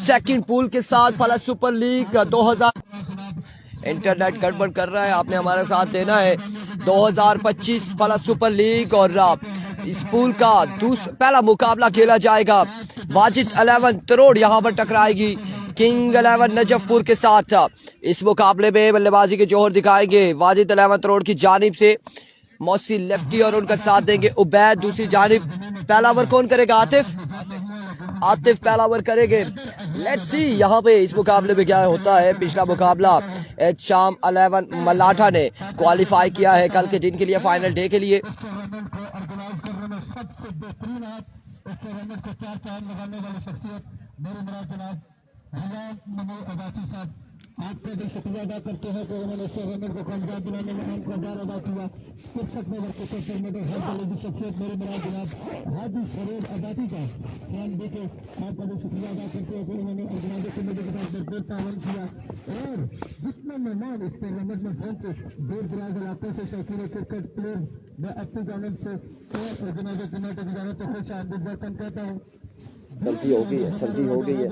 Second pool के साथ plus super league 2000। Internet गड़बड़ कर रहा है, आपने हमारा साथ देना है। 2025 प्लस सुपर लीग और इस पूल का पहला मुकाबला खेला जाएगा। वाजिद 11 तरोड़ यहां पर टकराएगी किंग 11 नजफपुर के साथ। इस मुकाबले में बल्लेबाजी के जोहर दिखाएंगे वाजिद 11 तरोड़ की जानिब से मौसी लेफ्टी और उनका साथ देंगे उबैद दूसरी जानिब। पहला ओवर कौन करेगा? आतिफ पहला ओवर करेंगे। लेट्स सी यहाँ पे इस मुकाबले में क्या होता है। पिछला मुकाबला शाम 11 मलाठा ने क्वालिफाई किया है कल के दिन के लिए, फाइनल डे के लिए। आपका भी शुक्रिया अदा करते हैं कि उन्होंने इस टूर्नामेंट को कामयाब बनाने में अहम किरदार अदा किया। शिक्षक में वर्षों में हर दल की शख्सियत मेरे मेरा जनाब हादी फरोज आजादी का ध्यान देके आपका भी शुक्रिया अदा करते हैं कि उन्होंने ऑर्गेनाइजर कमेटी के साथ भरपूर तावन किया। और जितने मेहमान इस टूर्नामेंट में पहुंचे दूर दराज इलाकों से शौकीन क्रिकेट प्लेयर मैं अपनी जानब से ऑर्गेनाइजर कमेटी की जानब से खुश आमदीद वेलकम कहता हूँ। सर्दी हो गई है, सर्दी हो गई है।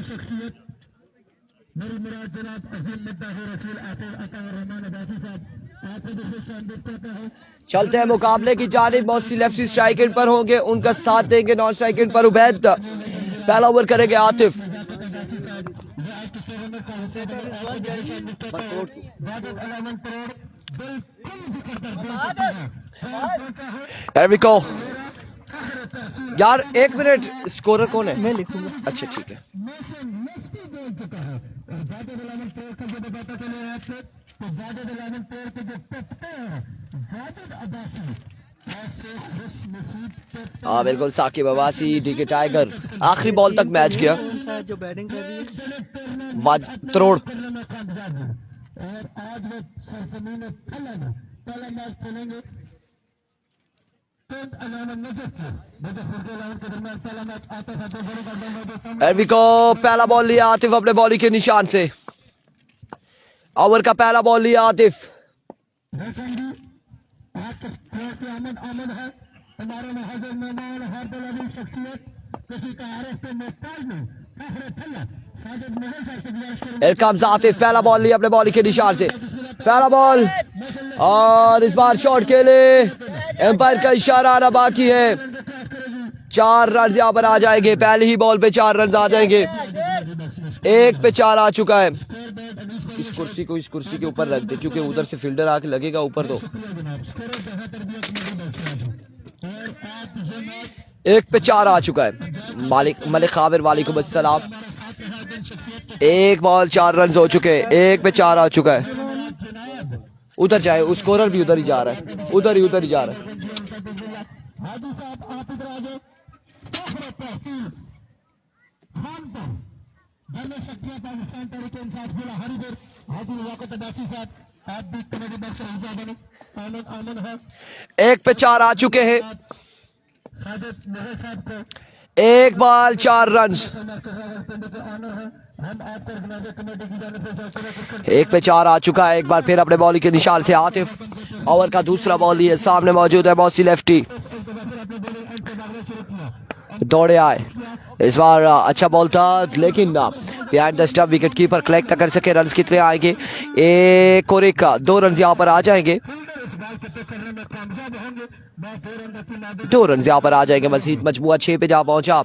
शख्सियत मेरी मुराद जनाब अजीम मुद्दा है रसूल अता रहमान अब्बासी साहब, आपको भी खुश आमदीद कहता हूँ। चलते हैं मुकाबले की जानिब। मौसी लेफ्ट स्ट्राइक एंड पर होंगे, उनका साथ देंगे नॉन स्ट्राइक एंड पर उबैद। पहला ओवर करेंगे आतिफ। यार एक मिनट, स्कोरर कौन है? मैं लिखूंगा। अच्छा ठीक है। हाँ बिल्कुल, साकिब अब्बासी डीके टाइगर आखिरी बॉल तक मैच किया। जो बैटिंग कर रही है वाज तरोड़। और आज वो सरजमीन पहला मैच खेलेंगे पहला बॉल लिया आतिफ अपने बॉलिंग के निशान से। ओवर का पहला बॉल लिया आतिफ। आमद है हमारे महाजर मेहमान हर दल शख्सियत किसी का आरफ के मोहताज में आतिफ पहला बॉल लिया अपने बॉलिंग के निशान से। पहला बॉल और इस बार शॉट के लिए एम्पायर का इशारा आना बाकी है। 4 रन यहाँ पर आ जाएंगे, पहली ही बॉल पे 4 रन आ जाएंगे। 1 पे 4 आ चुका है। इस कुर्सी के ऊपर रख दे क्योंकि उधर से फील्डर आके लगेगा ऊपर। तो 1 पे 4 आ चुका है। मलिक खाबिर वालेकुम अस्सलाम। 1 बॉल 4 रन हो चुके हैं। 1 पे 4 आ चुका है। उधर जाए, उस स्कोरर भी उधर ही जा रहा है, उधर ही जा रहा है। एक पे 4 आ चुके हैं। 1 बॉल 4 रन। 1 पे 4 आ चुका है। एक बार फिर अपने बॉलिंग के निशान से आतिफ। ओवर का दूसरा बॉल लिए सामने मौजूद है मौसी लेफ्टी। दौड़े आए, इस बार अच्छा बॉल था लेकिन behind the stump wicket keeper collect कर सके। रन कितने आएंगे? 1 और 1 का 2 रन यहाँ पर आ जाएंगे। 2 रन यहाँ पर आ जाएंगे। मजीद मजमुआ 6 पे जा पहुंचा।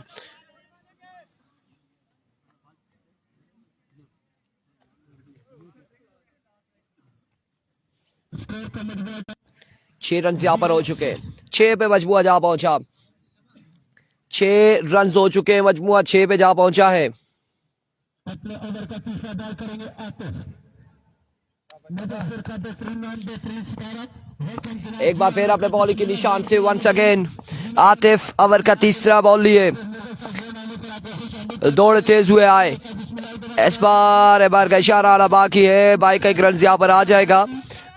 छह रन यहाँ पर हो चुके। 6 पे मजमुआ जा पहुंचा। 6 रन हो चुके हैं। मजमुआ 6 पे जा पहुंचा है। अपने ओवर का तीसरा बॉल करेंगे आतिफ। एक बार फिर अपने बॉलिंग के निशान से वंस अगेन आतिफ ओवर का तीसरा बॉल लिए। दौड़ तेज हुए आए। इस बार का इशारा आना बाकी है। बाई का एक रन यहाँ पर आ जाएगा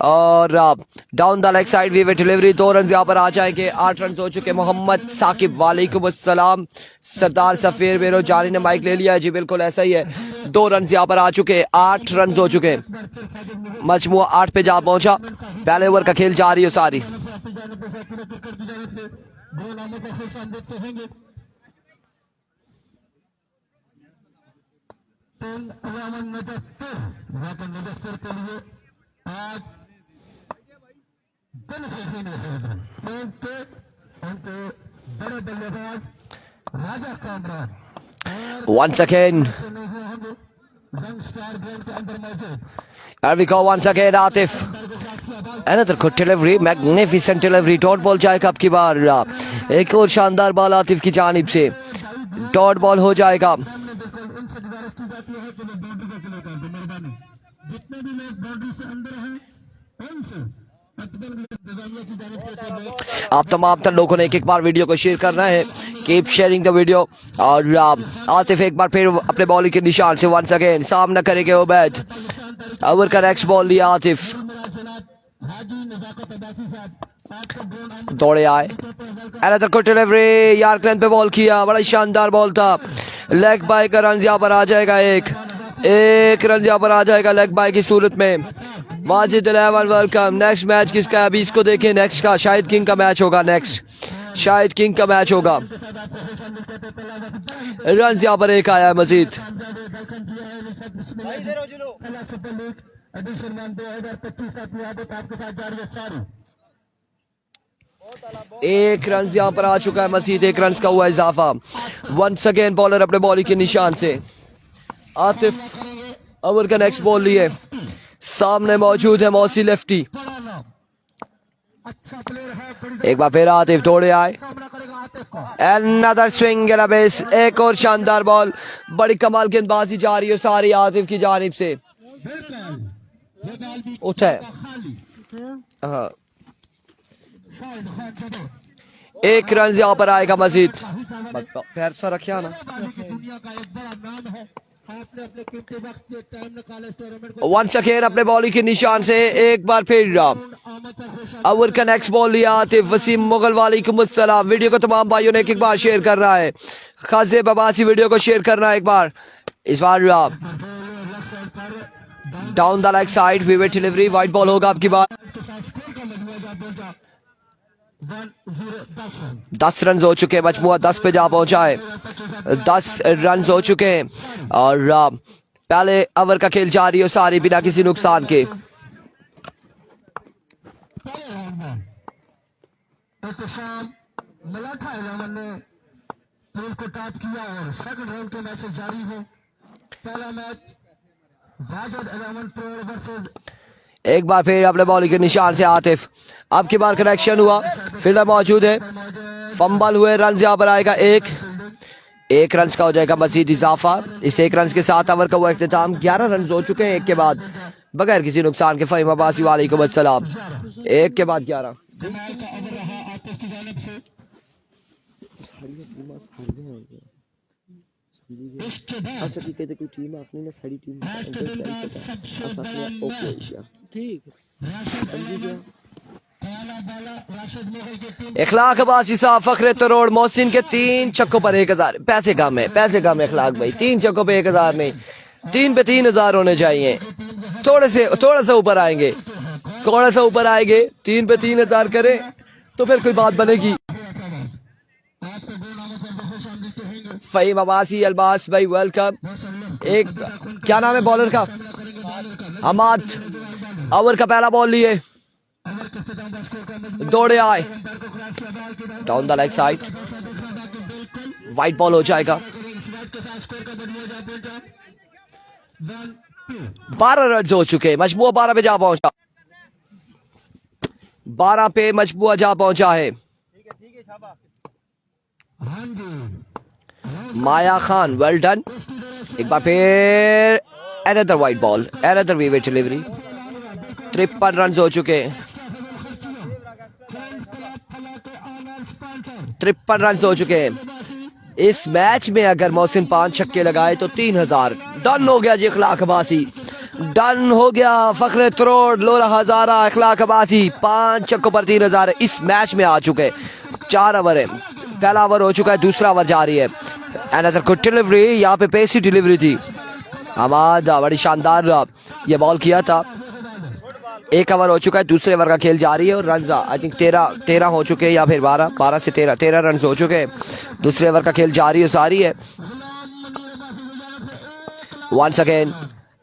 और डाउन द लेग साइड वीवे डिलीवरी, 2 रन यहाँ पर आ जाएंगे। 8 रन हो चुके। मोहम्मद साकिब वालेकुम अस्सलाम। सरदार सफीर बेरो जानी ने माइक ले लिया है जी, बिल्कुल ऐसा ही है। 2 रन यहाँ पर आ चुके, 8 रन हो चुके। मजमुआ 8 पे जा पहुंचा। पहले ओवर का खेल जारी है सारी। Once again, here we go once again. Atif, another good delivery, magnificent delivery. Dot ball जाएगा अब की बार। एक और शानदार बॉल आतिफ की जानिब से, डॉट बॉल हो जाएगा। जितने भी लोग बाउंड्री से अंदर हैं उनसे आप तमाम तर लोगों ने एक बार वीडियो को शेयर करना है। Keep sharing the video. और आतिफ एक बार फिर अपने बॉलिंग के निशान से वंस अगेन सामना करेंगे उबैद। ओवर का नेक्स्ट बॉल लिया आतिफ, दौड़े आए। अनदर गुड डिलीवरी, यार क्लेन पे बॉल किया, बड़ा शानदार बॉल था। लेग बाय का रन यहाँ पर आ जाएगा। एक रन यहाँ पर आ जाएगा लेग बाय की सूरत में। माजिद 11 वेलकम। नेक्स्ट मैच किसका है अभी इसको देखें। नेक्स्ट का शाहिद किंग का मैच होगा। नेक्स्ट शाहिद किंग का मैच होगा। रन यहाँ पर एक आया है मजीद। एक रन यहाँ पर आ चुका है मजीद। 1 रन का हुआ इजाफा। वंस अगेन बॉलर अपने बॉलिंग के निशान से। आतिफ ओवर का नेक्स्ट बॉल लिए, सामने मौजूद है मौसी लेफ्टी। एक बार फिर आतिफ दौड़े आए। Another swing and a miss, एक और शानदार बॉल। बड़ी कमाल गेंदबाजी जा रही है सारी आतिफ की जानिब से। उठा है, हाँ। 1 रन यहाँ पर आएगा मजीद। पैर सा रखिया ना। वंस अगेन अपने बॉलिंग के निशान से एक बार फिर ओवर का नेक्स्ट बॉल लिया आतिफ। वसीम मुगल वालेकुम अस्सलाम। वीडियो को तमाम भाइयों ने एक बार शेयर करना है। खासे बबासी वीडियो को शेयर करना है एक बार। इस बार डाउन द लेग साइड विवेट डिलीवरी, वाइट बॉल होगा आपकी बात। 10 रन हो चुके, मजमुआ 10 पे जा पहुंचा है। 10 रन हो चुके हैं और पहले ओवर का खेल जारी हो सारी बिना किसी नुकसान के। एक बार फिर अपने बॉलिंग के निशान से आतिफ। अब की बार कनेक्शन हुआ, फील्डर मौजूद है, फंबल हुए। रन यहाँ पर आएगा 1 रन का हो जाएगा मजीद इजाफा। इस 1 रन के साथ ओवर का वो इख्तिताम। 11 रन हो चुके हैं एक के बाद बगैर किसी नुकसान के। फहीम अब्बासी वालेकुम अस्सलाम। 1 के बाद 11। इखलाक अब्बासी साहब, फखरे तरोड़, मोहसिन के 3 छक्कों पर 1000। पैसे कम है, पैसे कम है इखलाक भाई। 3 छक्कों पे 1000 नहीं, 3 पे 3000 होने चाहिए। थोड़ा सा ऊपर आएंगे, थोड़ा सा ऊपर आएंगे। 3 पे 3000 करें तो फिर कोई बात बनेगी। फहीम अब्बासी अल्बास भाई वेलकम। एक क्या नाम है बॉलर का, हमाद। ओवर का पहला बॉल लिए, दौड़े आए down the leg side, white ball हो जाएगा। 12 रन हो चुके, मजमुआ 12 पे जा पहुंचा। 12 पे मजमुआ जा पहुंचा है। Maya Khan well done. एक बार फिर अनदर वाइट बॉल, अनदर विवेट डिलीवरी। 53 रन हो चुके, 53 रन हो चुके हैं। इस मैच में अगर मोहसिन 5 छक्के लगाए तो 3000 डन हो गया जी इखलाक अब्बासी, डन हो गया। फखरे तरोड़, लोरा हजारा, इखलाक अब्बासी 5 छक्कों पर 3000 इस मैच में आ चुके। 4 ओवर है, पहला ओवर हो चुका है, दूसरा ओवर जारी है। अनदर गुड डिलीवरी, यहाँ पे पेसी डिलीवरी थी। हमाद बड़ी शानदार ये बॉल किया था। 1 ओवर हो चुका है, दूसरे ओवर का खेल जारी है और रन आई थिंक 13 हो चुके हैं या फिर 12 से 13 रन हो चुके हैं। दूसरे ओवर का खेल जारी है, सारी है। वंस अगेन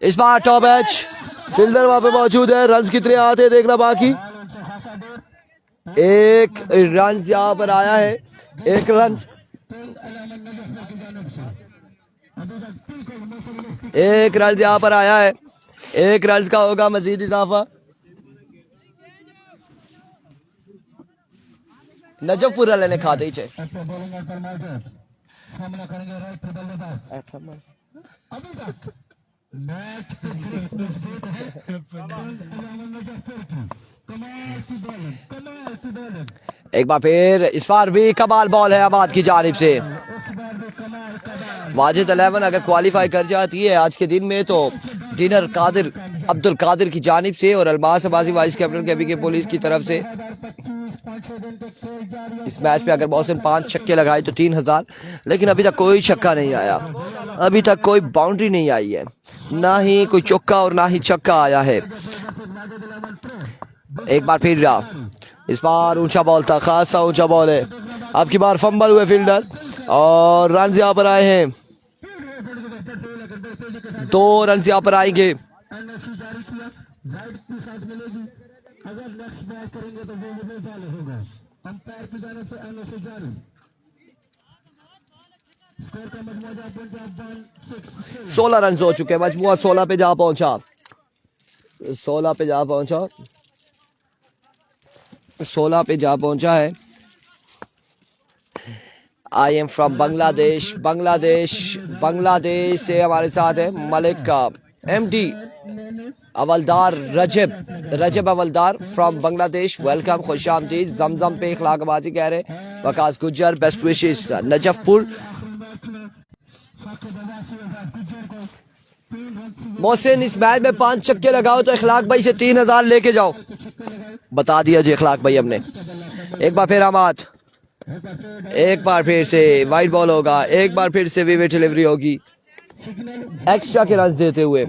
इस बार टॉप एज फील्डर वहां पे मौजूद है। रन कितने आते हैं देखना बाकी। 1 रन यहाँ पर आया है, 1 रन, 1 रन यहाँ पर आया है। 1 रन का होगा मजीद इजाफा। नजफपुर वाले ने खा दी छे। सामना करेंगे राइट पे बल्लेबाज। अभी तक मैच एक बार फिर इस बार भी कमाल बॉल है आबाद की जानिब से। वाजिद 11 अगर क्वालिफाई कर जाती है आज के दिन में तो डिनर कादिर अब्दुल कादिर की जानिब से और अलमास अब्बासी वाइस कैप्टन के के पुलिस की तरफ से। इस मैच पे अगर मौसम 5 छक्के लगाए तो 3000, लेकिन अभी तक कोई छक्का नहीं आया, अभी तक कोई बाउंड्री नहीं आई है, ना ही कोई चौका और ना ही छक्का आया है। एक बार फिर इस बार ऊंचा बॉल था, खासा ऊंचा बॉल है। अब की बार फंबल हुए फील्डर और रन यहाँ पर आए हैं। 2 रन यहाँ पर आएंगे। अगर नेक्स्ट बॉल करेंगे तो वो बॉल होगा। अंपायर की जानिब से एनओसी जारी। स्कोर का मजमूआ 16 रन हो चुके हैं, मजमूआ 16 पे जा पहुंचा। 16 पे जा पहुंचा, 16 पे जा पहुंचा है। I am from Bangladesh. Bangladesh से हमारे साथ है मलिक का MD Awaldar Rajab Awaldar from Bangladesh. Welcome, खुश आमदीद। जमजम पे इखलाकबाजी कह रहे। वकास गुज्जर बेस्ट विशेष नजफपुर। मोहसिन इस मैच में 5 छक्के लगाओ तो इखलाक भाई से 3000 लेके जाओ। बता दिया जी इखलाक भाई हमने। एक बार फिर अमाद, एक बार फिर से वाइड बॉल होगा, एक बार फिर से विविड डिलीवरी होगी एक्स्ट्रा के रन देते हुए।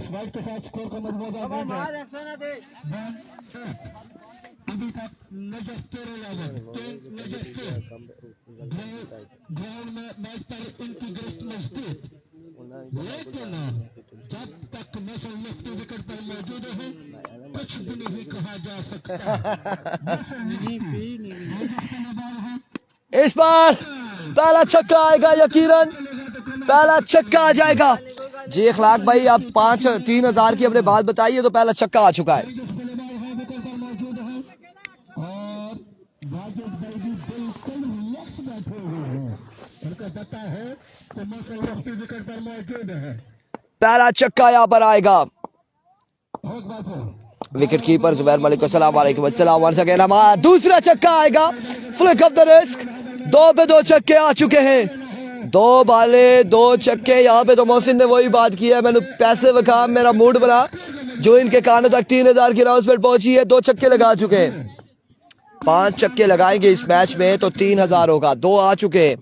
जब तक नस्ल मुफ्त विकेट पर मौजूद है कुछ भी नहीं कहा जा सकता। इस बार पहला छक्का आएगा, यकीनन पहला छक्का आ जाएगा जी। इखलाक भाई अब 3000 की हमने बात बताई है तो पहला छक्का आ चुका है। पहला छक्का यहाँ पर आएगा। विकेट कीपर जुबैर मलिक को सलाम वालेकुम अस्सलाम वंस अगेन। हमारा दूसरा छक्का आएगा, फ्लिक ऑफ द रिस्क। 2 पे 2 छक्के आ चुके हैं, 2 बाले 2 छक्के। यहाँ पे तो मोहसिन ने वही बात की है, मैंने पैसे वकाम मेरा मूड बना जो इनके कानों तक 3000 की अनाउंसमेंट पहुंची है। 2 छक्के लगा चुके हैं, 5 छक्के लगाएंगे इस मैच में तो 3000 होगा। 2 आ चुके,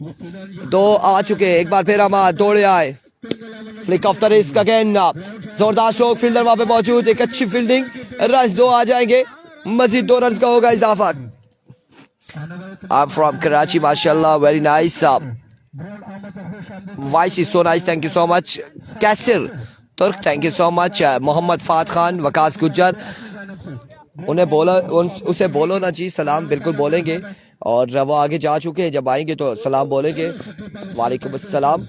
2 आ चुके। एक बार फिर हमारा दौड़े आए, flick of the risk again. जोरदार स्ट्रोक, फील्डर वहां पे मौजूद, एक अच्छी फील्डिंग, रन 2 आ जाएंगे, मजीद 2 रन का होगा इजाफा। I'm from Karachi, mashallah, very nice. Voice is so nice, thank you so much. Kasir Turk, thank you so much. Mohammad फात खान, वकास गुज्जर, उन्हें बोला उसे बोलो ना जी सलाम, बिल्कुल बोलेंगे और वो आगे जा चुके हैं, जब आएंगे तो सलाम बोलेंगे। वालेकुम अस्सलाम।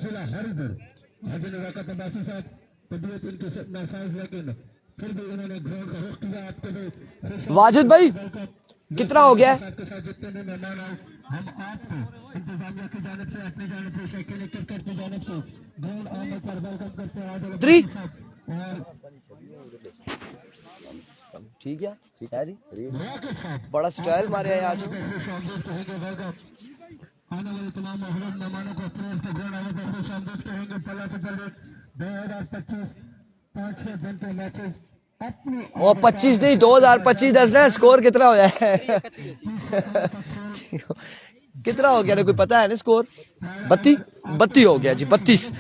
वाजिद भाई कितना हो गया? ठीक है, ठीक है जी, बड़ा स्टाइल मारे हैं आज। आने वाले तमाम मेहमानों को 2025 5-6 दिन के मैचेस अपनी और 25 नहीं 2025 दस ना स्कोर कितना हो जाए कितना हो गया ना कोई पता है ना स्कोर 32 हो गया जी 32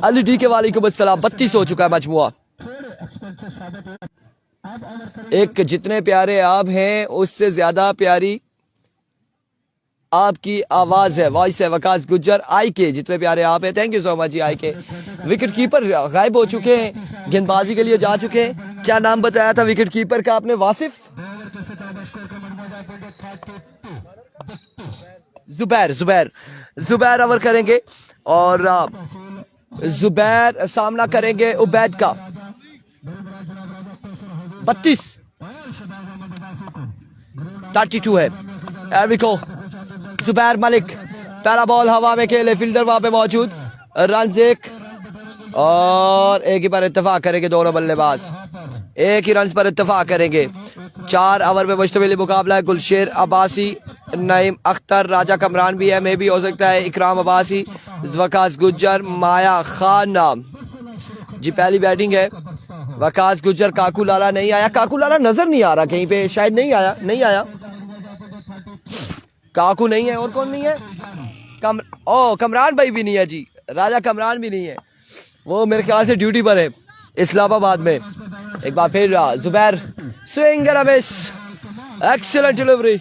अली डी के वालेकुम अस्सलाम 32 हो चुका है मजमुआ। थोड़े एक्सपेंसिव साबित हुए। अब ओवर एक जितने प्यारे आप हैं उससे ज्यादा प्यारी आपकी आवाज है, वॉइस है वकास गुज्जर आई के। जितने प्यारे आप हैं थैंक यू सो मच जी आई के। विकेट कीपर गायब हो चुके हैं, गेंदबाजी के लिए जा चुके हैं। क्या नाम बताया था विकेट कीपर का आपने? वासिफ जुबैर ओवर करेंगे और जुबैर सामना करेंगे उबैद का। 32 है। एरिको जुबैर मलिक पहला बॉल हवा में खेले, फील्डर वहां पे मौजूद, रन एक और एक ही पर इत्तेफाक करेंगे दोनों बल्लेबाज, एक ही रन पर इत्तेफाक करेंगे। 4 ओवर में मुश्तमिल मुकाबला है। गुलशेर अब्बासी, नईम अख्तर, राजा कमरान भी है, मे भी हो सकता है इकराम अब्बासी, वकास गुज्जर, माया खान जी। पहली बैटिंग है वकास गुज्जर। काकू लाला नहीं आया, काकू लाला नजर नहीं आ रहा कहीं पे, शायद नहीं आया काकू नहीं है। और कौन नहीं है? कमरान भाई भी नहीं है जी, राजा कमरान भी नहीं है, वो मेरे ख्याल से ड्यूटी पर है इस्लामाबाद में। एक बार फिर Zubair swing and a miss, excellent delivery.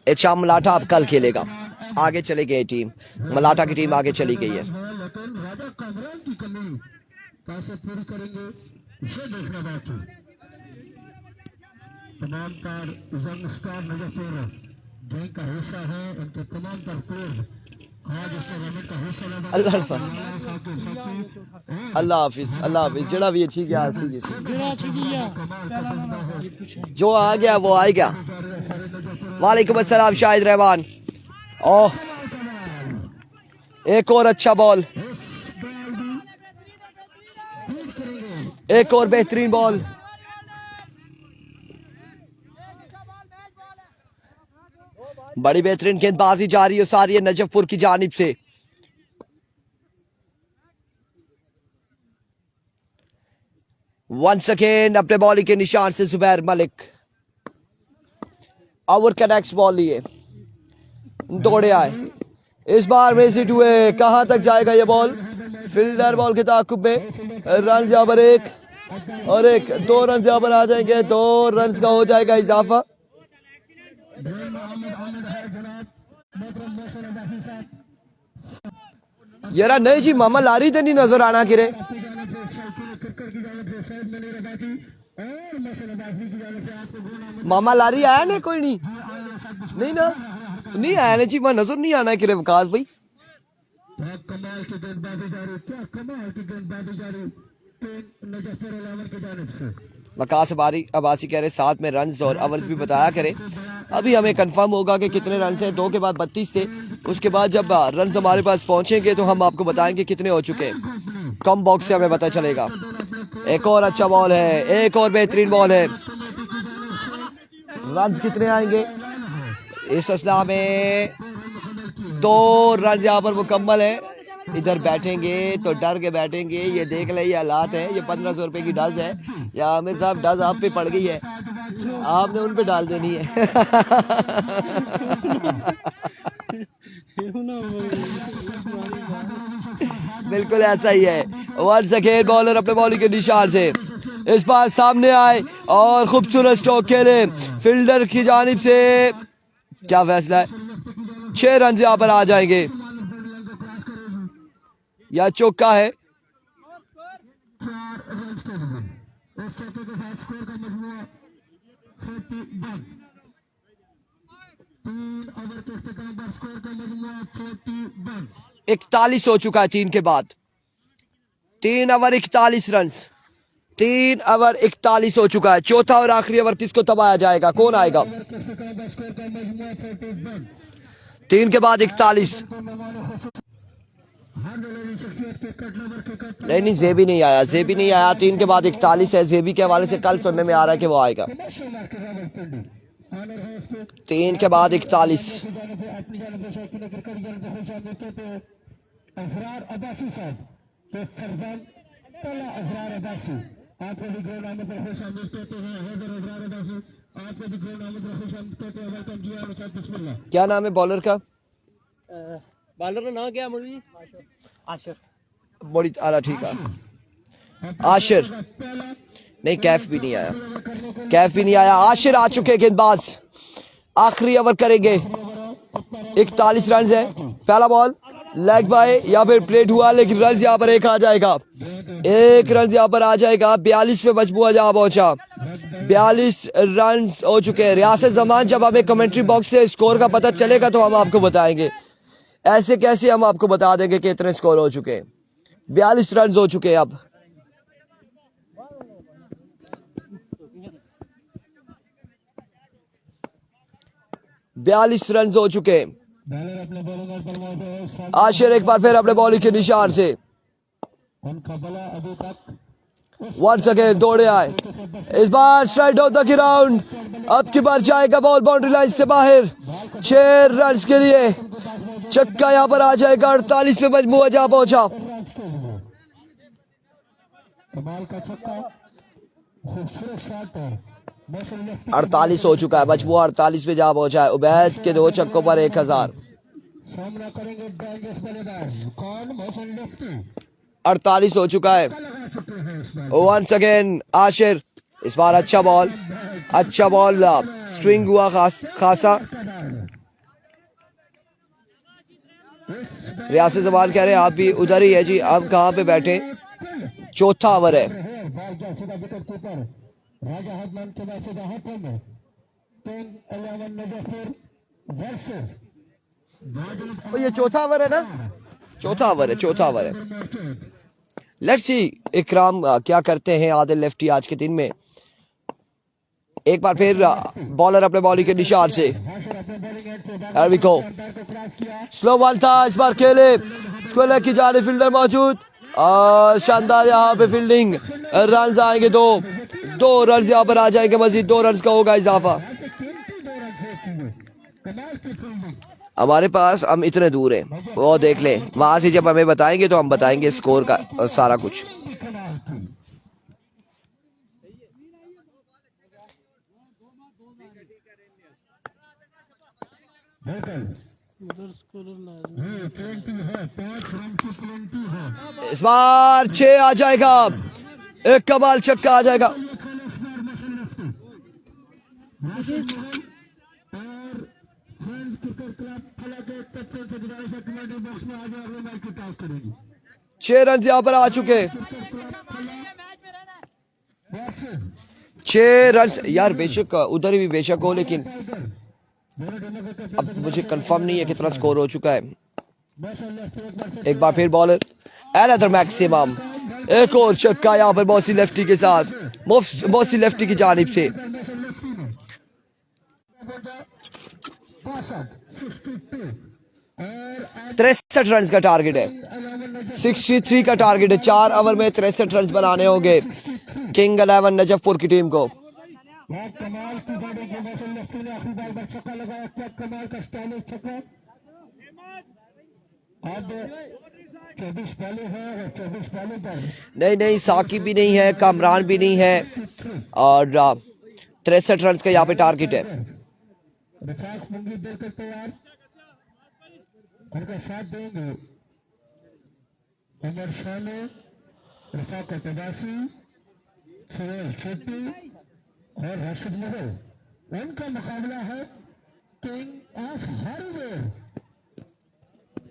इच्छा मलाठा अब कल खेलेगा, आगे चली गई टीम, मलाठा की टीम आगे चली गई है। राजा कमरान की कमी कैसे पूरी करेंगे ये देखना बाकी। तमाम पर यंग स्टार मुजफ्फर गैंग का हिस्सा है, उनके तमाम पर प्लेयर आज इस टूर्नामेंट का हिस्सा लेना। अल्लाह हाफिज, अल्लाह हाफिज। जड़ा भी अच्छी गया जो आ गया वो आ गया। वालेकुम अस्सलाम शाहिद रहमान। ओह एक और अच्छा बॉल, एक और बेहतरीन बॉल। बड़ी बेहतरीन गेंदबाजी जारी है सारी है नजफपुर की जानिब से। वंस अगेन अपने बॉलिंग के निशान से जुबैर मलिक ओवर का नेक्स्ट बॉल लिए दौड़े आए। इस बार मेसिट हुए, कहां तक जाएगा ये बॉल? फील्डर बॉल के ताकुब में, रन यहाँ पर एक और एक, 2 रन यहाँ पर आ जाएंगे, 2 रन का हो जाएगा इजाफा। यार नहीं जी, मामा लारी तो नहीं नजर आना किरे। मामा लारी आया ना? कोई नहीं ना, नहीं आया ना जी, वहां नजर नहीं आना किरे विकास भाई। कमाल की गेंदबाजी जारी, क्या कमाल की गेंदबाजी जारी नजफर अलावर की जानिब से। वकास अब्बासी कह रहे साथ में रन्स और ओवर्स भी बताया करे। अभी हमें कंफर्म होगा कि कितने रन हैं। 2 के बाद 32 थे, उसके बाद जब रन हमारे पास पहुंचेंगे तो हम आपको बताएंगे कितने हो चुके हैं। कम बॉक्स से हमें पता चलेगा। एक और अच्छा बॉल है, एक और बेहतरीन बॉल है। रन कितने आएंगे इस असला में? 2 रन यहाँ पर मुकम्मल है। इधर बैठेंगे तो डर के बैठेंगे, ये देख ले ये हालात है। ये 1500 रुपए की डज है या आमिर साहब, डज आप पे पड़ गई है, आपने उन पे डाल देनी है। बिल्कुल ऐसा ही है। वंस अगेन बॉलर अपने बॉलिंग के निशान से इस बार सामने आए और खूबसूरत स्ट्रोक खेले फील्डर की जानिब से। क्या फैसला है? 6 रन यहाँ पर आ जाएंगे या चौका है? एक 41 हो चुका है 3 के बाद। 3 ओवर 41 रन, 3 ओवर 41 हो चुका है। चौथा और आखिरी ओवर किसको दबाया जाएगा? कौन आएगा? 3 के बाद 41। नहीं जेबी नहीं आया, जेबी नहीं आया। 3 के बाद 41 है। जेबी के हवाले से कल सुनने में आ रहा है कि वो आएगा। 3 के बाद 41। जाने पे अपनी जाने पे शौकीन क्रिकेट गेम को खुश आमदीद कहते हैं अजरार अब्बासी साहब तो फरजान तला अजरार अब्बासी आपको भी ग्राउंड आने पर खुश आमदीद कहते हैं हैदर अजरार अब्बासी आपको भी ग्राउंड आने पर खुश आमदीद कहते हैं वेलकम जी और साथ बिस्मिल्लाह क्या नाम है बॉलर का? बालर का नाम क्या है मुझे? आशिर। बड़ी आला, ठीक है। आशिर नहीं, कैफ भी नहीं आया, कैफ भी नहीं आया। आशिर आ चुके गेंदबाज, आखिरी ओवर करेंगे। 41 रन है। पहला बॉल लेग बाय या फिर प्लेट हुआ, लेकिन रन यहाँ पर एक आ जाएगा, एक रन यहाँ पर आ जाएगा। 42 पे मजबूआ जहाँ पहुंचा, 42 रन हो चुके हैं। रियासत जमान, जब हमें कमेंट्री बॉक्स से स्कोर का पता चलेगा तो हम आपको बताएंगे, ऐसे कैसे हम आपको बता देंगे कि इतने स्कोर हो चुके हैं। 42 रन हो चुके हैं अब। बयालीस रन हो चुके हैं। बॉलर अपने बॉलिंग पर मौजूद है। आशिर एक बार फिर अपने बॉलिंग के निशान से उनका बला अभी तक वंस अगेन दौड़े आए। इस बार स्ट्राइक आउट द ग्राउंड, अब की बार जाएगा बॉल बाउंड्री लाइन से बाहर। 6 रन के लिए चक्का यहाँ पर आ जाएगा। 48 पे मजबूआ जहाँ पहुंचा। कमाल का छक्का, खूबसूरत शॉट है। 48 हो चुका है, मजबूआ 48 पे जहाँ पहुंचा है। उबैद के 2 छक्कों पर 1000। सामना करेंगे बैंगेस बल्लेबाज कौन? मोहसिन लेफ्टी 48 हो चुका है। लगा चुके हैं इस बार। वंस अगेन आशिर, इस बार अच्छा बॉल, अच्छा बॉल, स्विंग हुआ खासा। रियासत जमान कह रहे हैं आप भी उधर ही है जी, हम कहाँ पे बैठे। चौथा ओवर है। बॉल जा सीधा विकेट कीपर राजा हदमान के बाद सीधा हाथों में 10 11 मुजफ्फर वर्सेस ये चौथा ओवर है ना, चौथा ओवर है, चौथा ओवर है। लेट्स सी इकराम क्या करते हैं आदिल लेफ्टी आज के दिन में। एक बार फिर बॉलर अपने बॉलिंग के निशान से। स्लो बॉल था इस बार, खेले स्क्वेलर की जानिब फील्डर मौजूद और शानदार यहाँ पे फील्डिंग। रन आएंगे 2 रन यहाँ पर आ जाएंगे, मजीद 2 रन का होगा इजाफा। हमारे पास हम इतने दूर हैं, वो देख ले, वहां से जब हमें बताएंगे तो हम बताएंगे स्कोर का सारा कुछ। इस बार 6 आ जाएगा, एक कमाल छक्का आ जाएगा। छह रन यहाँ पर आ चुके, 6 रन यार। बेशक उधर भी बेशक हो, लेकिन अब मुझे कंफर्म नहीं है कितना स्कोर हो चुका है। एक बार फिर बॉलर अनदर मैक्सिमम, एक और छक्का यहाँ पर मौसी लेफ्टी के साथ, मौसी लेफ्टी की जानिब से। 63 रन का टारगेट है, 63 का टारगेट है। 4 ओवर में 63 रन बनाने होंगे किंग 11 नजफपुर की टीम को। कमाल की बॉलिंग है मोहसिन लेफ्टी ने, आखिरी बॉल पर छक्का लगाया, क्या कमाल का स्टाइलिश छक्का। अब 24 बॉलें हैं और 24 बॉलों पर नहीं, साकिब भी नहीं है, कामरान भी नहीं है और 63 रन का यहाँ पे टारगेट है। रफाक मुंगी बिल्कुल तैयार, उनका साथ देंगे उमर शाले, रफाक अब्बासी, सुहेल शेट्टी और राशिद मुगल। उनका मुकाबला है किंग ऑफ हरवेल।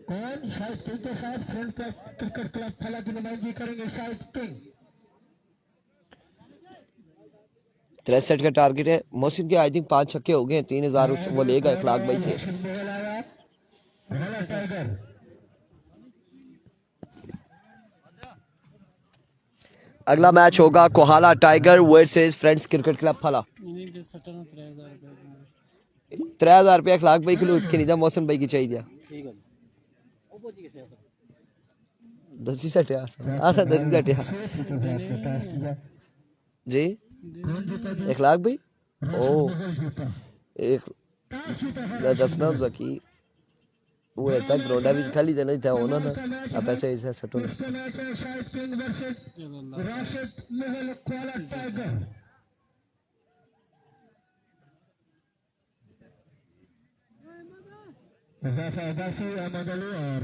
कौन? शाहिद किंग के साथ फ्रंट क्रिकेट क्लब फला की नुमाइंदगी करेंगे शाहिद किंग। 63 का टारगेट है। मोहसिन के आई थिंक 5 छक्के हो गए, 3000 वो लेगा इखलाक भाई से। अगला मैच होगा Kohala tiger versus friends cricket club फला। 3000 रुपया इखलाक भाई को लूट के नहीं था, मौसम भाई की चाहिए। दसी सटिया जी इखलाक भाई। ओ एक मैं दसना जकी वो ऐसा ग्रोडा भी खाली देना था होना था अब ऐसे ऐसे सटो इसका मैच है शाहिद किंग वर्सेस राशिद महल क्वाला टाइगर। इजाफा अब्बासी अहमद अली और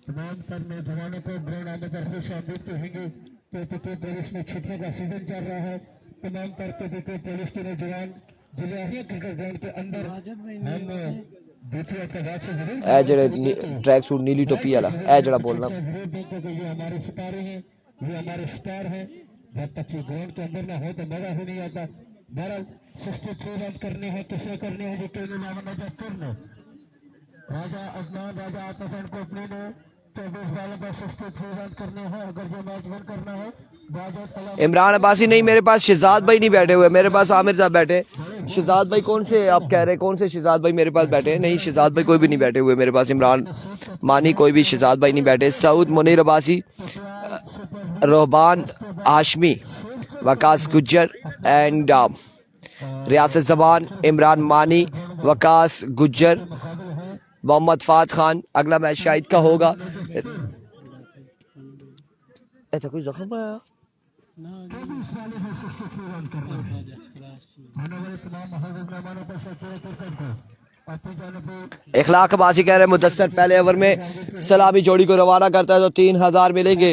तमाम तर नौजवानों को ब्रेन आमद और खुश आमदीद कहेंगे क्योंकि पुलिस में छुट्टियों का सीजन चल रहा है। तमाम तर के पुलिस के नौजवान जिले क्रिकेट ग्राउंड के अंदर हम द्वितीय का मैच ए जेड़े ट्रैक सूट नीली टोपी वाला ए जेड़ा बोलना ये हमारे सितारे हैं, ये हमारे स्टार हैं। जब तक ये ग्राउंड के अंदर ना हो तो मजा ही नहीं आता। बहरहाल 63 रन करने हैं, किसने करने हैं? विकेट करने राजा अजमान राजा आतफन को अपने ने 24 बॉलों पर 63 रन करने हैं। अगर ये मैच विन करना है इमरान अब्बासी नहीं, मेरे पास शहजाद भाई नहीं बैठे हुए, मेरे पास आमिर साहब बैठे। शहजाद भाई कौन से आप कह रहे, कौन से शहजाद भाई मेरे पास बैठे? नहीं, शहजाद भाई कोई भी नहीं बैठे हुए मेरे पास। इमरान मानी कोई भी शहजाद भाई नहीं बैठे। सऊद मुनीर अब्बासी, रोहबान हाशमी, वकास गुज्जर एंड रियासत जबान, इमरान मानी, वकास गुज्जर, मोहम्मद फात खान। अगला मैच शाहिद का होगा। ऐसा कोई जख्म आया? इखलाक बाजी कह रहे मुदस्सर पहले ओवर में सलामी जोड़ी को रवाना करता है तो 3000 मिलेंगे।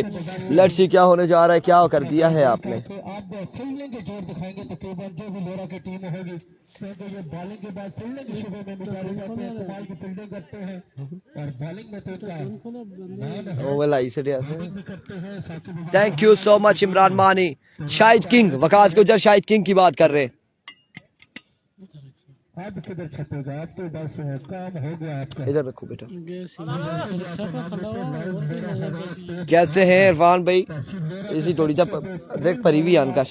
लेट्स सी क्या होने जा रहा है, क्या कर दिया है आपने। आप फील्डिंग के जोर दिखाएंगे तकरीबन जो भी लोरा की टीम होगी, क्योंकि ये बॉलिंग के बाद फील्डिंग के शुबे में निकाले जाते हैं, कमाल की फील्डिंग करते हैं और बॉलिंग में तो करते हैं। Thank you so much Imran मानी। शाहिद किंग, वकास गुज्जर शाहिद किंग की बात कर रहे हैं। अब किधर छपेगा? अब तो बस काम हो गया आपका। इधर रखो बेटा। कैसे हैं इरफान भाई? इसी थोड़ी सा देख परी भी आन कच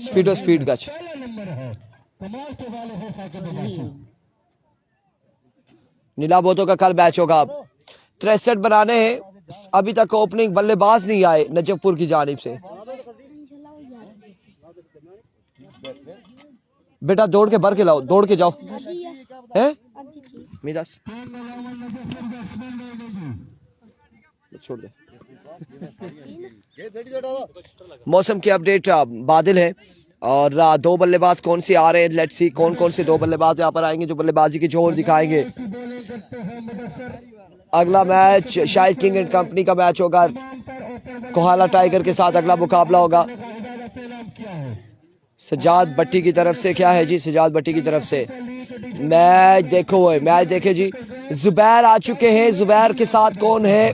स्पीड और स्पीड कच नंबर है, कमाल के वाले हैं साकिब अब्बासी। नीला बोतो का कल मैच होगा। 63 बनाने हैं, अभी तक ओपनिंग बल्लेबाज नहीं आए नजफपुर की जानिब से। बेटा दौड़ के भर के लाओ, दौड़ के जाओ। हैं मिदास छोड़ दे। मौसम की अपडेट, बादल है और 2 बल्लेबाज कौन से आ रहे हैं। लेट्स सी कौन कौन से 2 बल्लेबाज यहाँ पर आएंगे जो बल्लेबाजी की जोर दिखाएंगे। अगला match Shahid king and company का मैच होगा, कोहाला टाइगर के साथ अगला मुकाबला होगा। सजाद भट्टी की तरफ से क्या है जी? सजाद भट्टी की तरफ से मैच देखो, मैच देखे जी। जुबैर आ चुके हैं, जुबैर के साथ कौन है?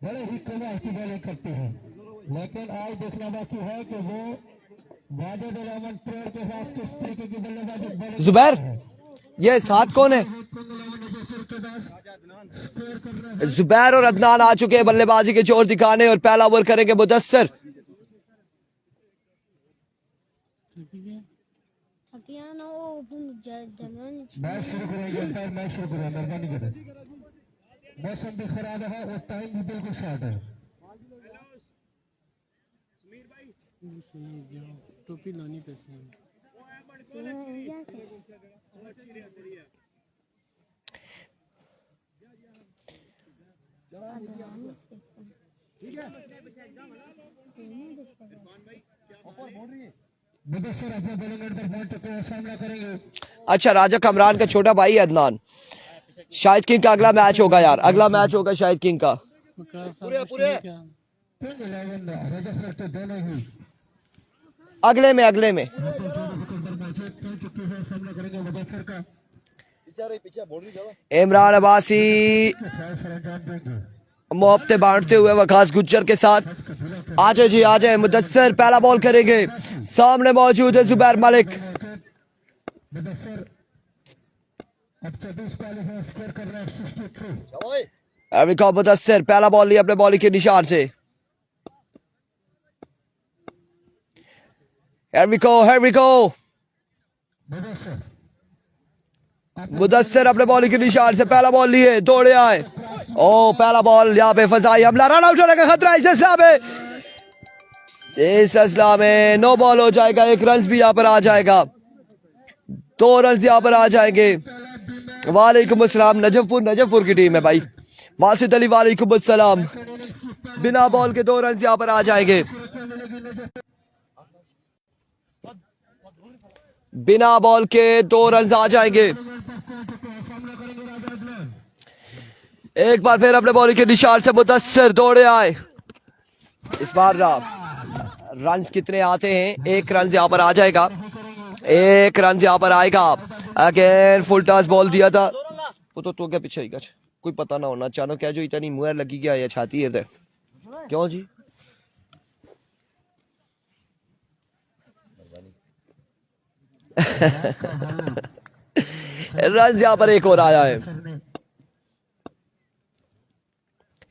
बड़े ही कमाल की बॉलिंग करते हैं, लेकिन आज देखना बाकी है कि वो वाजिद अल-अमन प्लेयर के साथ किस तरीके की बल्लेबाजी। जुबैर ये साथ कौन है? जुबैर और अदनान आ चुके हैं बल्लेबाजी के जोर दिखाने और पहला ओवर करेंगे मुदस्सर। मैच शुरू करेंगे, मैच शुरू करें, मेहरबानी करें। मौसम भी खराब है और टाइम भी बिल्कुल शॉर्ट है। टोपी लानी पैसे मुदस्सर अपने बॉलिंग एंड पर पहुंच चुके हैं, सामना करेंगे। अच्छा, राजा कमरान का छोटा भाई है अदनान। शाहिद किंग का अगला मैच होगा यार, अगला मैच होगा शाहिद किंग का। अगले में इमरान अब्बासी मुहब्बतें बांटते हुए वकास गुज्जर के साथ। आ जाए जी, आ जाए। मुदस्सर पहला बॉल करेंगे, सामने मौजूद है जुबैर मलिक। मुदस्सर पहला बॉल लिया अपने बॉलिंग के निशान से। Here we go. मुदस्सर अपने बॉलिंग के निशान से पहला बॉल लिए, दौड़े आए। ओ पहला बॉल यहाँ पे फजाई हमला, रन आउट होने का खतरा इस हिसाब है। इस सिलसिला में 9 बॉल हो जाएगा, 1 रन भी यहाँ पर आ जाएगा, 2 रन यहाँ पर आ जाएंगे। वालेकुम अस्सलाम, नजफपुर की टीम है भाई। वासिद अली वालेकुम अस्सलाम। बिना बॉल के 2 रन यहाँ पर आ जाएंगे, बिना बॉल के 2 रन आ जाएंगे। एक बार फिर अपने बॉलिंग के निशान से मुदस्सिर दौड़े आए। इस बार रन कितने आते हैं? 1 रन यहाँ पर आ जाएगा, 1 रन यहाँ पर आएगा। अगेन फुल टॉस बॉल दिया था वो तो क्या पीछे ही कर, कोई पता ना होना चानो क्या जो इतनी मुहर लगी गया या छाती है क्यों जी? रन यहाँ पर एक और आया है।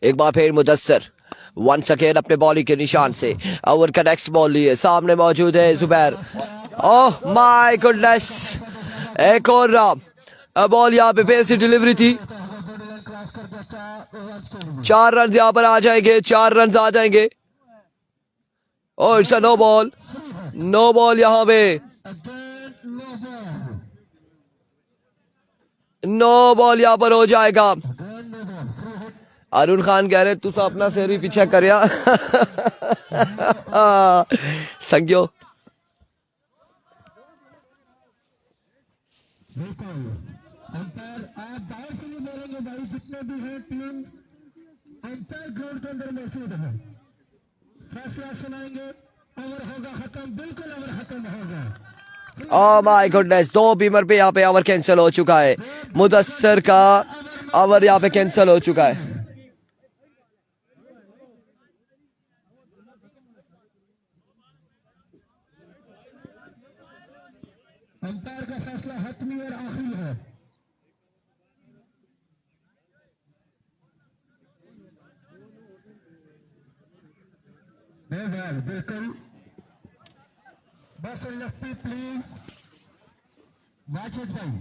एक बार फिर मुदस्सिर वंस अगेन अपने बॉलिंग के निशान से ओवर का नेक्स्ट बॉल लिए, सामने मौजूद है जुबैर। ओह माय गुडनेस, एक और बॉल यहाँ पे फिर से डिलीवरी थी। 4 रन यहाँ पर आ जाएंगे, 4 रन आ जाएंगे। Oh it's a no ball, no ball यहाँ पे, नो बॉल यहाँ पर हो जाएगा। अरुण खान कह रहे तू सा अपना सिर भी पीछे कर संज्ञो। अंपायर आप दाएं से नहीं बोलेंगे भाई, जितने भी हैं टीम अंपायर ग्राउंड के अंदर मौजूद है, फैसला सुनाएंगे। ओवर होगा खत्म, बिल्कुल ओवर खत्म होगा। ओह माय गुडनेस, 2 बीमर पे यहाँ पे ओवर कैंसिल हो चुका है। मुदस्सिर का ओवर यहाँ पे कैंसिल हो चुका है। अंपायर का फैसला हतमी और आखिरी है। बिल्कुल बस लेफ्टी प्लीज वाचित भाई।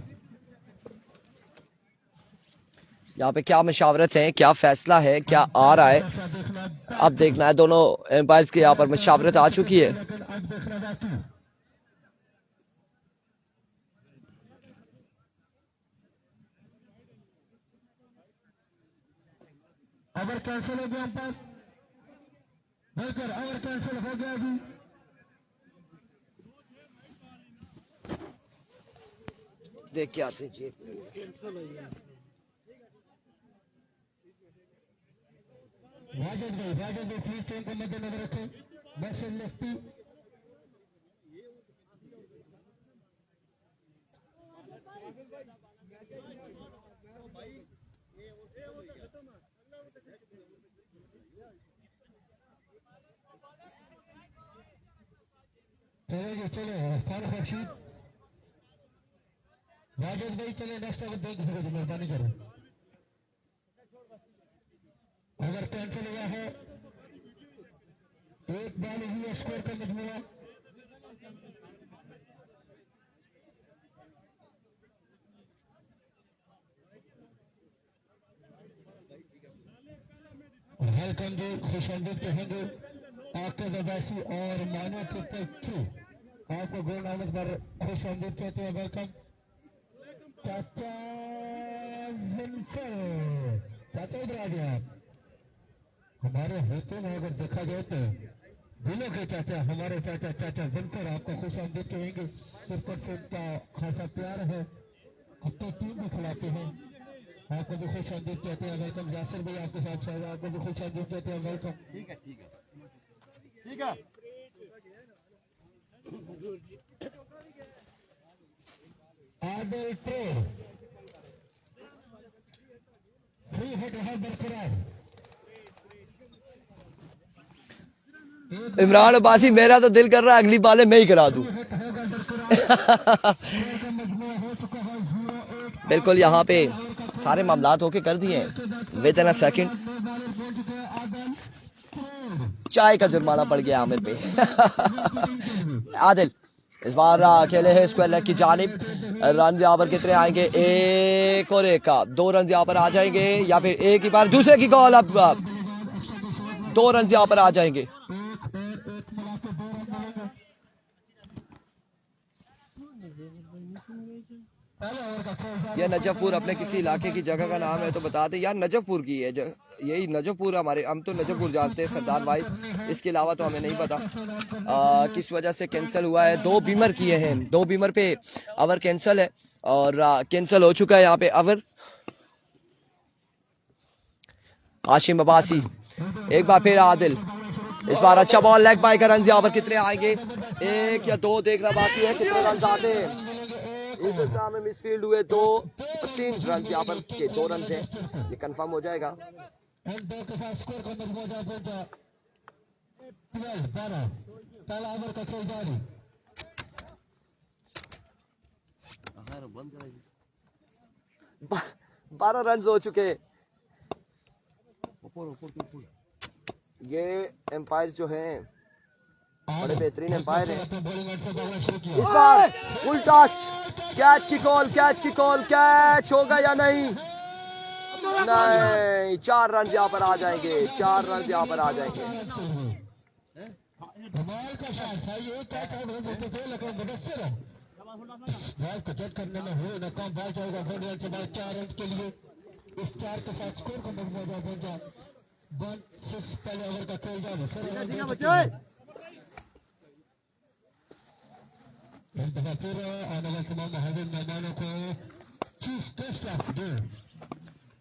यहाँ पे क्या मशावरत है, क्या फैसला है, क्या आ रहा है अब देखना है। दोनों एम्पायर्स की यहाँ पर मशावरत आ चुकी है। अब देखना बाकी। अगर कैंसिल हो गया अंपायर, बिल्कुल अगर कैंसिल हो गया जी, देख के आते जी। वाजिद भाई प्लीज टीम को मद्देनजर रखें। बस लेफ्टी चले फारूक रशीद, वाजिद भाई चले नेक्स्ट ओवर देख सको, मेहरबानी करो। अगर कैंसिल हुआ है, 1 बॉल ही स्कोर का मजमूआ। वेलकम जी, खुश आमदीद कहेंगे आपके वबासी और मानो चित्तू आपको गोल्ड आमद पर खुश आमदीद कहते हैं। वेलकम चाचा चाचा, इधर आ गया आप। हमारे होते में अगर देखा जाए तो दिलों के चाचा, हमारे चाचा चाचा बनकर आपको खुश आमदीद कहेंगे। क्रिकेट से उनका खासा प्यार है, अब तो टीम भी खिलाते हैं, आपको भी खुश आमदीद कहते हैं। वेलकम यासिर भाई आपके साथ शायद, आपको भी खुश आमदीद कहते हैं। वेलकम। ठीक है ठीक है ठीक है। आदिल ट्रेड फ्री हिट है बरकरार। इमरान अब्बासी, मेरा तो दिल कर रहा है अगली बाले मैं ही करा दूं। बिल्कुल यहाँ पे सारे मामलात होके कर दिए हैं। विद इन अ सेकंड चाय का जुर्माना पड़ गया आमिर पे। आदिल इस बार खेले हैं स्क्वायर लेग की जानिब। रन यहाँ पर कितने आएंगे? 1 और 1 का 2 रन यहाँ पर आ जाएंगे, या फिर एक ही बार दूसरे की कॉल। अब 2 रन यहाँ पर आ जाएंगे। यह नजफपुर अपने किसी इलाके की जगह का नाम है तो बता दें यार। नजफपुर की है यही नजफपुर हमारे, हम तो नजफपुर जानते हैं सरदार भाई, इसके अलावा तो हमें नहीं पता किस वजह से कैंसिल हुआ है। 2 बीमर किए हैं, 2 बीमर पे ओवर कैंसिल है और कैंसिल हो चुका है यहाँ पे ओवर। हाशिम अब्बासी एक बार फिर आदिल, इस बार अच्छा बॉल लेग बाय का रन यहाँ पर कितने आएंगे, 1 या 2 देखना बाकी है कितने रन आते हैं। इस इस्लाम में मिसफील्ड हुए 2-3 रन यहाँ पर के 2 रन है, ये कंफर्म हो जाएगा। बारह रन हो चुके। ये एम्पायर जो हैं बड़े बेहतरीन एम्पायर हैं। इस बार फुल टॉस, कैच की कॉल, कैच होगा या नहीं? नहीं, 4 रन यहाँ पर आ जाएंगे, 4 रन यहाँ पर आ जाएंगे। बॉल को चेक करने में हुए नाकाम, बॉल जाएगा 4 रन के बाद 4 रन के लिए। इस 4 के साथ स्कोर को मजबूत पहुंचा 1-6 पहले ओवर का खेल जाए। फिर आने वाले तमाम महावीर मेहमानों को chief test of day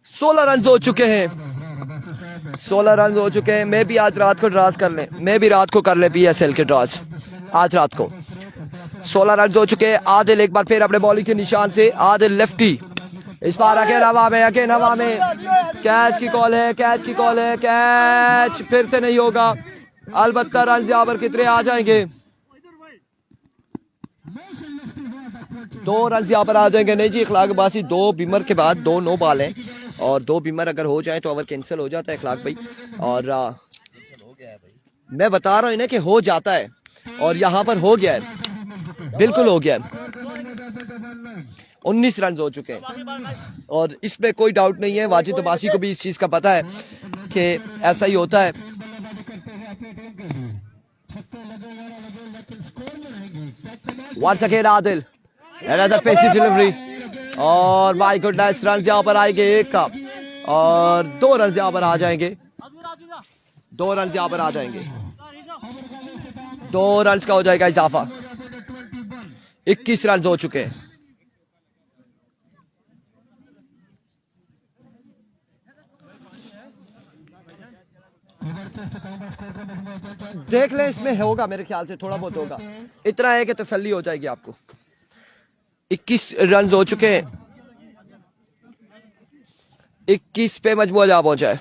16 run हो चुके हैं, 16 रन हो चुके हैं। मैं भी आज रात को ड्रास कर लें, मैं भी रात को कर ले PSL के ड्रास आज रात को। 16 रन हो चुके हैं। आदिल एक बार फिर अपने बॉलिंग के निशान से, आदिल लेफ्टी, इस बार अगेन हवा में कैच की कॉल है, कैच फिर से नहीं होगा। अलबत्ता रन यहाँ पर कितने आ जाएंगे, 2 रन यहाँ पर आ जाएंगे। नहीं जी, इखलाक बासी 2 बीमर के बाद 2 नो बॉल है और 2 बीमर अगर हो जाए तो ओवर कैंसिल हो जाता है इखलाक भाई। और मैं बता रहा हूँ इन्हें कि हो जाता है और यहाँ पर हो गया है, बिल्कुल हो गया है। 19 रन हो चुके हैं और इसमें कोई डाउट नहीं है। वाजिद अब्बासी को भी इस चीज का पता है कि ऐसा ही होता है। Once again Adil, another pacey delivery और माय गुडनेस, रन यहाँ पर आएंगे 1 का और 2 रन यहाँ पर आ जाएंगे, 2 रन यहाँ पर आ जाएंगे, 2 रन का हो जाएगा इजाफा। 21 रन हो चुके हैं। देख ले, इसमें होगा मेरे ख्याल से, थोड़ा बहुत होगा, इतना है कि तसल्ली हो जाएगी आपको। 21 रन हो चुके हैं, 21 पे मजबूर जा पहुंचा है।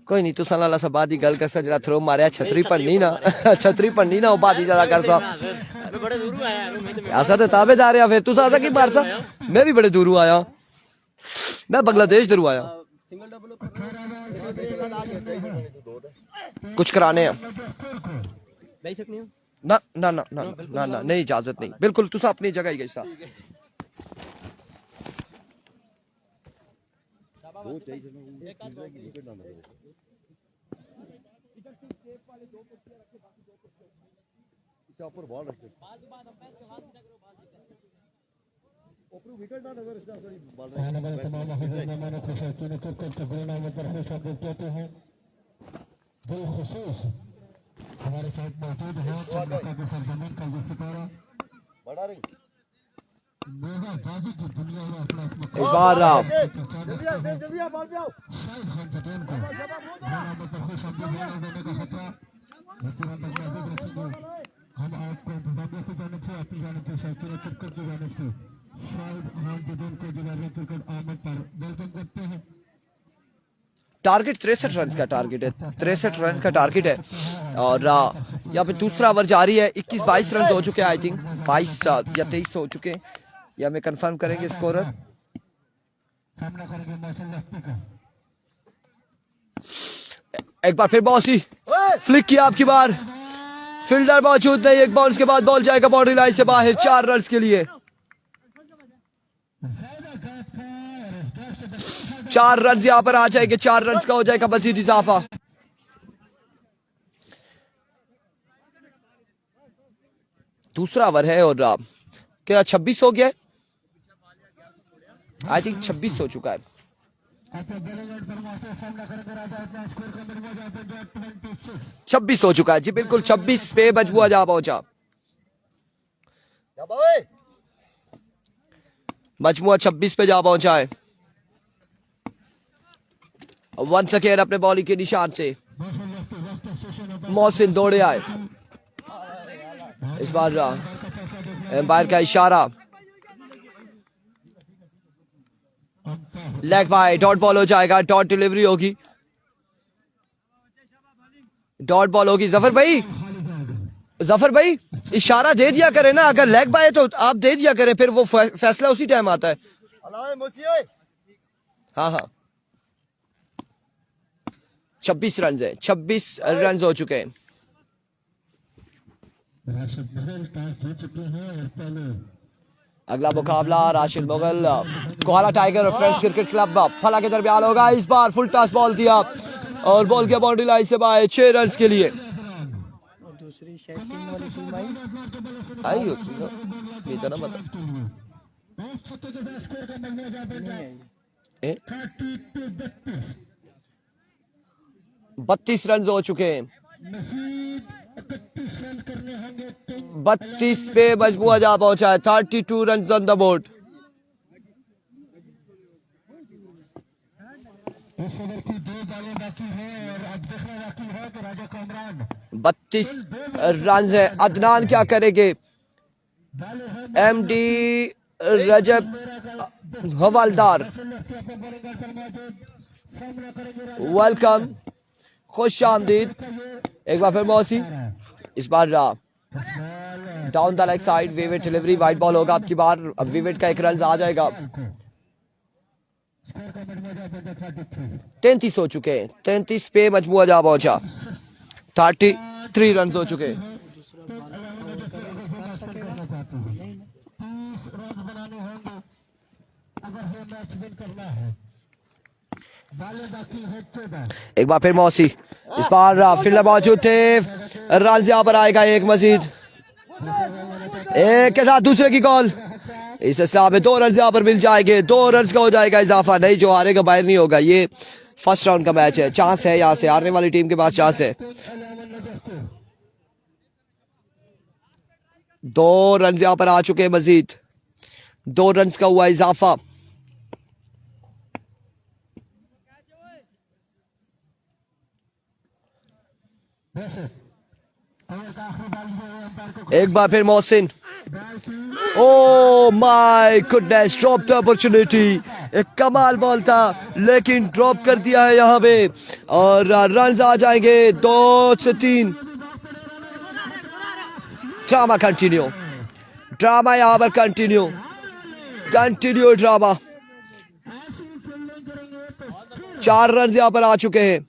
कोई नहीं, तू साला सा बादी गल कर सा जरा थ्रो मारे छतरी पन्नी ना छतरी पन्नी ना बादी ज्यादा कर सा बड़े दूर आया ऐसा तो ताबेदार है। फिर तू सा की मार सा, मैं भी बड़े दूर आया, मैं बांग्लादेश दूर आया, कुछ कराने हैं ना ना ना ना ना ना नहीं, इजाजत नहीं, बिल्कुल तुसा अपनी जगह ही गई सा। हमारे साथ मौजूद है सरजमीन का ये सितारा दुनिया में अपना इस बार हम आपको इंतजामिया से जानब से, अपनी जानब से, शायद क्रिकेट की जानब से शाहिद हाजिदीन को दिवाली क्रिकेट आमद पर वेलकम करते हैं। टारगेट 63 रन का टारगेट है, 63 रन का टारगेट है और यहाँ पे दूसरा ओवर जारी है। 21-22 रन हो चुके हैं, आई थिंक 22 या 23 हो चुके हैं, या हमें कंफर्म करेंगे स्कोरर। सामना करेंगे मार्शल लेफ्टी का। एक बार फिर बॉसी फ्लिक किया, आपकी बार फील्डर मौजूद नहीं, एक बॉल के बाद बॉल जाएगा बाउंड्री लाइन से बाहर 4 रन के लिए। 4 रन यहाँ पर आ जाएंगे, 4 रन का हो जाएगा मजीद इजाफा। दूसरा ओवर है और क्या 26 हो गया है? आई थिंक 26 हो चुका है। 26 हो चुका है जी, बिल्कुल 26 पे मजबूआ जा पहुंचा। मजमुआ 26 पे जा पहुंचा है। वंस अगेन अपने बॉलिंग के निशान से मोहसिन दौड़े आए। इस बार एम्पायर का इशारा, लेग बाय, डॉट बॉल हो जाएगा, डॉट डिलीवरी होगी, डॉट बॉल होगी। जफर भाई इशारा दे दिया करे ना, अगर लेग बाय तो आप दे दिया करें, फिर वो फैसला उसी टाइम आता है। हाँ 26 रन है, 26 रन हो चुके हैं। अगला मुकाबला राशिद मुगल कोहाला टाइगर और फ्रेंड्स क्रिकेट क्लब फला के दरमियान होगा। इस बार फुल टॉस बॉल दिया और बॉल के बाउंड्री लाइन से बाहर 6 रन के लिए। दूसरी शैकिंग वाली टीम आई ना मतलब 32 रन हो चुके हैं। 32 पे मजबूआ जा पहुंचा है। 32 रन ऑन द बोर्ड। इस ओवर की 2 बॉलें बाकी हैं और अब देखना बाकी है कि राजा कमरान 32 रन है। अदनान क्या करेंगे? एमडी रजब हवालदार वेलकम, खुश आमदीद। एक बार फिर मौसी, इस बार डाउन द लेग साइड विविड डिलीवरी, वाइड बॉल होगा आपकी बार। अब विविड का 1 रन आ जाएगा। 33 हो चुके हैं। 33 पे मजबूआ जा पहुंचा। 33 रन हो चुके हैं। एक बार फिर मौसी, इस बार फील्डर मौजूद थे। रन यहाँ पर आएगा एक मजीद, एक के साथ दूसरे की कॉल। इस सिलसिला में 2 रन यहाँ पर मिल जाएंगे। 2 रन का हो जाएगा इजाफा। नहीं, जो हारेगा बाहर नहीं होगा। ये फर्स्ट राउंड का मैच है, चांस है यहाँ से हारने वाली टीम के पास चांस है। 2 रन यहाँ पर आ चुके हैं मजीद। 2 रन का हुआ इजाफा। एक बार फिर Mohsin, oh my goodness, drop the opportunity. एक कमाल बॉल था लेकिन ड्रॉप कर दिया है यहाँ पे और रन आ जाएंगे 2 से 3। ड्रामा कंटिन्यू, ड्रामा यहाँ पर कंटिन्यू ड्रामा। 4 रन यहाँ पर आ चुके हैं।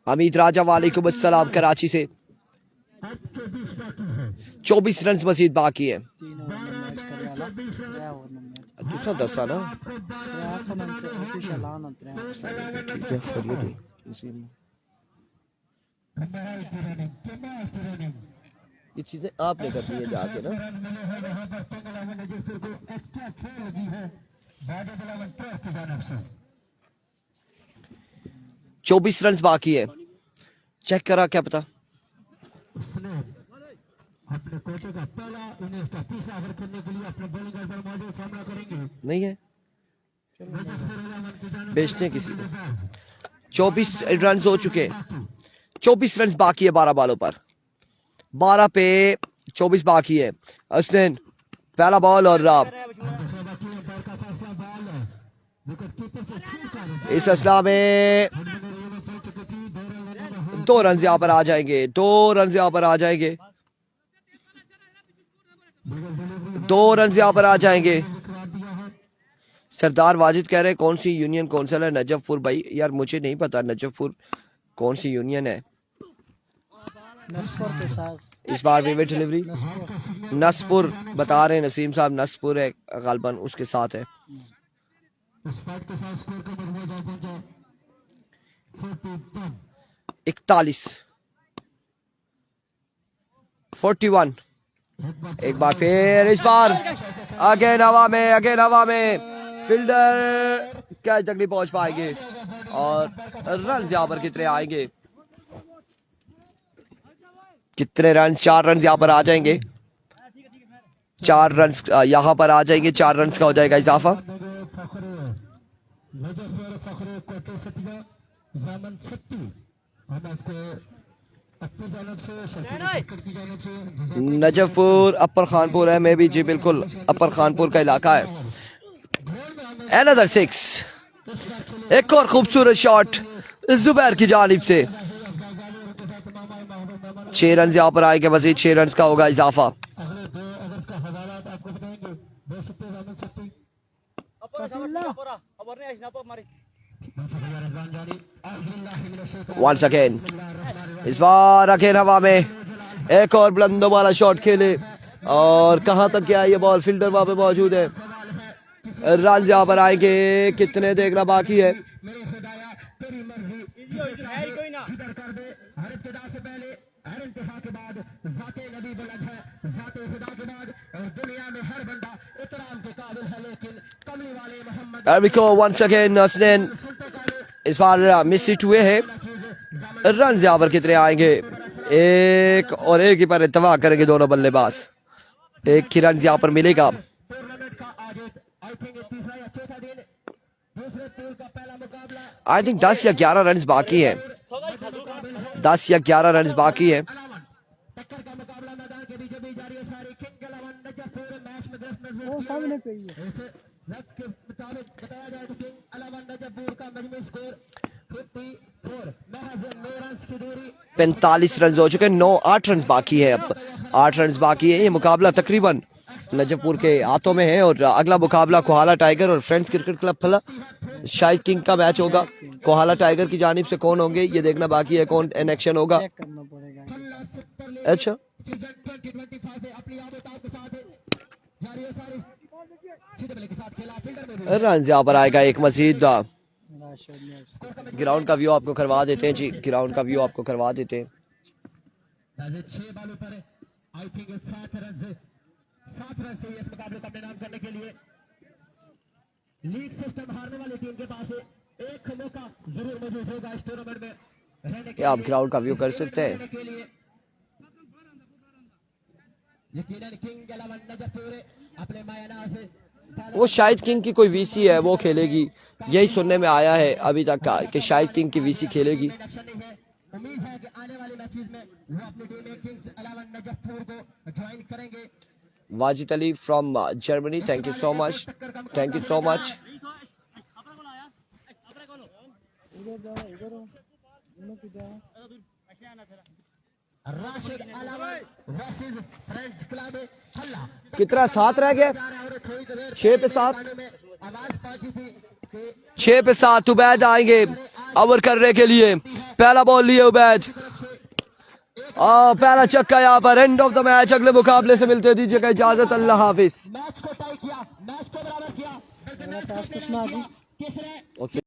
अमित राजा वालेकुम अस्सलाम कराची से। 24 रन मजीद बाकी है। दूसरा 10 ना ठीक है, ये चीजें आपने करनी है जाके ना। 24 रन बाकी है। चेक करा, क्या पता अपने कोचे का पहला इनिंग्स का तीसरा ओवर करने के लिए अपने बॉलिंग पर मौजूद सामना करेंगे। नहीं है, बेचते किसी को। 24 रन हो चुके। 24 रन बाकी है 12 बॉलों पर। 12 पे 24 बाकी है। असनैन पहला बॉल और इस सिलसिला में 2 रन यहाँ पर आ जाएंगे। 2 रन यहाँ पर आ जाएंगे। 2 रन यहाँ पर आ जाएंगे। सरदार वाजिद कह रहे हैं कौन सी यूनियन कौंसिल है नजफपुर? भाई यार मुझे नहीं पता नजफपुर कौन सी यूनियन है। नस्पुर के साथ इस बार भी विद डिलीवरी नसपुर बता रहे हैं नसीम साहब, नसपुर है गालबन उसके साथ है। इस फाइट के साथ स्कोर का बढ़ जाए पहुंचा 41 41। एक बार फिर इस बार अगेन हवा में फील्डर कैच तक नहीं पहुंच पाएंगे और रन यहाँ पर कितने आएंगे, कितने रन? 4 रन यहाँ पर आ जाएंगे, 4 रन यहाँ पर आ जाएंगे, 4 रन का हो जाएगा इजाफा। नजफपुर अपर खानपुर है, मैं भी जी बिल्कुल अपर खानपुर का इलाका है। Another 6, एक और खूबसूरत शॉट जुबैर की जानिब से। 6 रन यहाँ पर आएंगे, मजीद 6 रन का होगा इजाफा। Once again, इस बार अगेन हवा में एक और बुलंदों वाला शॉट खेले और कहां तक गया ये बॉल? फील्डर वहां पे मौजूद है, रन यहाँ पर आएंगे, कितने देखना बाकी है। Once again, हसनैन इस बार मिस हिट हुए हैं, रन यहाँ पर कितने आएंगे? एक और एक ही पर इत्तेफाक करेंगे दोनों बल्लेबाज, एक ही रन यहाँ पर मिलेगा। आई थिंक 10 या 11 रन बाकी है, 10 या 11 रन बाकी है। वो सामने पे ही है। 45 रन हो चुके, 8 रन बाकी है, अब 8 रन बाकी है। ये मुकाबला तकरीबन नजफपुर के हाथों में है और अगला मुकाबला कोहाला टाइगर और फ्रेंड्स क्रिकेट क्लब फला शाहिद किंग का मैच होगा। कोहाला टाइगर की जानिब से कौन होंगे ये देखना बाकी है, कौन इन एक्शन होगा। करना पड़ेगा। अच्छा, रन यहाँ पर आएगा एक मजीद। ग्राउंड का व्यू आपको करवा देते हैं जी, ग्राउंड का व्यू आपको करवा देते हैं। 6 बॉलों पर आई थिंक 7 रन से इस मुकाबले का नाम करने के लिए लीग सिस्टम हारने वाली टीम के पास एक मौका जरूर मौजूद होगा इस टूर्नामेंट में रहने के। आप ग्राउंड का व्यू कर सकते हैं। यकीनन किंग 11 नजफपुर अपने मायना से वो शाहिद किंग की कोई वीसी है वो खेलेगी, यही सुनने में आया है अभी तक का कि शाहिद किंग की वीसी खेलेगी। उम्मीद है कि आने वाले मैचेस में वो अपनी टीम में किंग्स 11 नजफपुर को ज्वाइन करेंगे। Wajid Ali from Germany, thank you so much, thank you so much. Rashid अलावन वर्सेस फ्रेंड्स क्लब हल्ला। कितना 7 रह गया? 6 पे 7, आवाज पहुंची थी 6 पे 7 उबैद आएंगे ओवर करने के लिए। पहला बॉल लिए उबैद, पहला छक्का यहाँ पर। एंड ऑफ द मैच, अगले मुकाबले से मिलते दीजिएगा इजाजत, अल्लाह हाफिज। मैच को टाई किया, मैच को बराबर किया। कुछ ना किसने